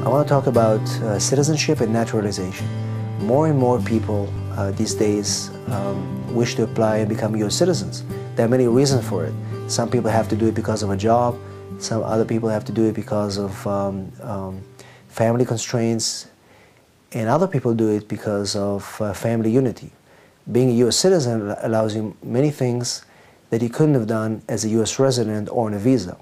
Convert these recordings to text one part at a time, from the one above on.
I want to talk about citizenship and naturalization. More and more people these days wish to apply and become U.S. citizens. There are many reasons for it. Some people have to do it because of a job. Some other people have to do it because of family constraints. And other people do it because of family unity. Being a U.S. citizen allows you many things that you couldn't have done as a U.S. resident or on a visa.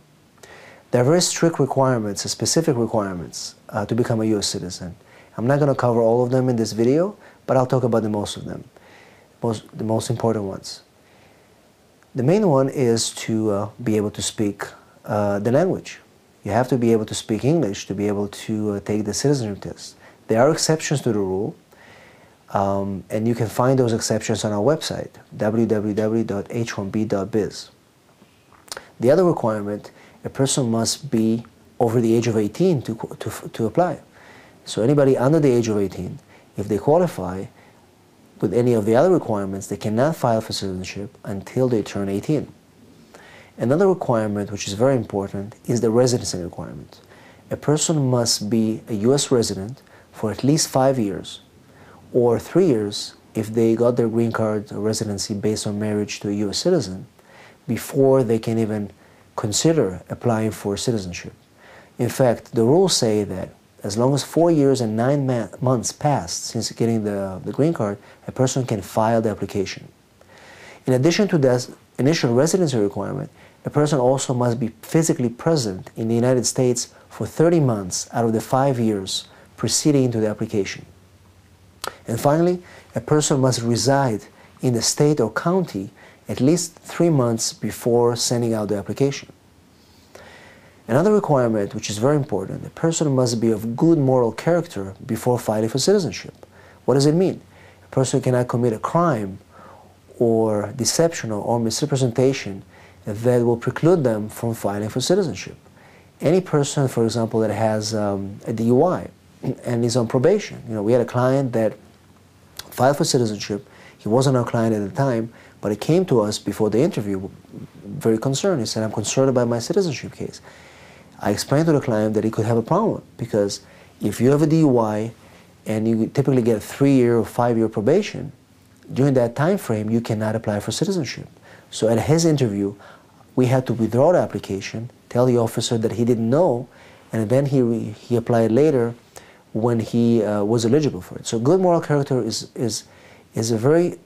There are very strict requirements, specific requirements to become a U.S. citizen. I'm not going to cover all of them in this video, but I'll talk about the most of them, the most important ones. The main one is to be able to speak the language. You have to be able to speak English to be able to take the citizenship test. There are exceptions to the rule, and you can find those exceptions on our website, www.h1b.biz. The other requirement, a person must be over the age of 18 to apply. So anybody under the age of 18, if they qualify with any of the other requirements, they cannot file for citizenship until they turn 18. Another requirement, which is very important, is the residency requirement. A person must be a U.S. resident for at least 5 years, or 3 years if they got their green card or residency based on marriage to a U.S. citizen, before they can even consider applying for citizenship. In fact, the rules say that as long as 4 years and 9 months passed since getting the green card, a person can file the application. In addition to that initial residency requirement, a person also must be physically present in the United States for 30 months out of the 5 years preceding to the application. And finally, a person must reside in the state or county at least 3 months before sending out the application. Another requirement, which is very important, a person must be of good moral character before filing for citizenship. What does it mean? A person cannot commit a crime or deception or misrepresentation that will preclude them from filing for citizenship. Any person, for example, that has a DUI and is on probation. We had a client that filed for citizenship. He wasn't our client at the time, but he came to us before the interview very concerned. He said, "I'm concerned about my citizenship case." I explained to the client that he could have a problem because if you have a DUI and you typically get a 3-year or 5-year probation, during that time frame you cannot apply for citizenship. So at his interview, we had to withdraw the application, tell the officer that he didn't know, and then he applied later when he was eligible for it. So good moral character is a very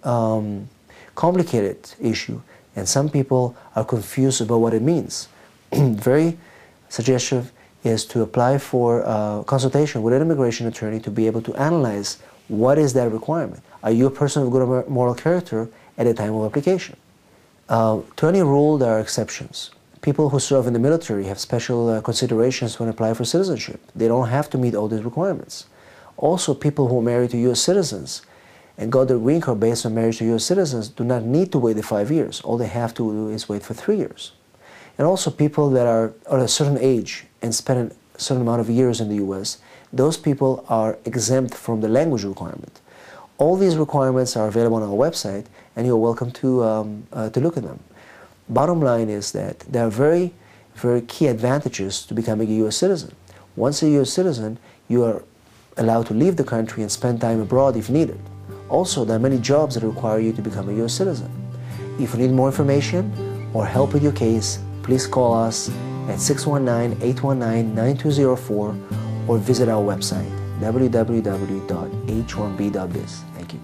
complicated issue, and some people are confused about what it means. Very suggestive is to apply for consultation with an immigration attorney to be able to analyze what is that requirement. Are you a person of good moral character at the time of application? To any rule, there are exceptions. People who serve in the military have special considerations when applying for citizenship. They don't have to meet all these requirements. Also, people who are married to U.S. citizens and got their green card based on marriage to U.S. citizens do not need to wait the 5 years. All they have to do is wait for 3 years. And also people that are at a certain age and spend a certain amount of years in the U.S., those people are exempt from the language requirement. All these requirements are available on our website, and you're welcome to look at them. Bottom line is that there are very, very key advantages to becoming a U.S. citizen. Once a U.S. citizen, you are allowed to leave the country and spend time abroad if needed. Also, there are many jobs that require you to become a U.S. citizen. If you need more information or help with your case, please call us at 619-819-9204 or visit our website, www.h1b.biz. Thank you.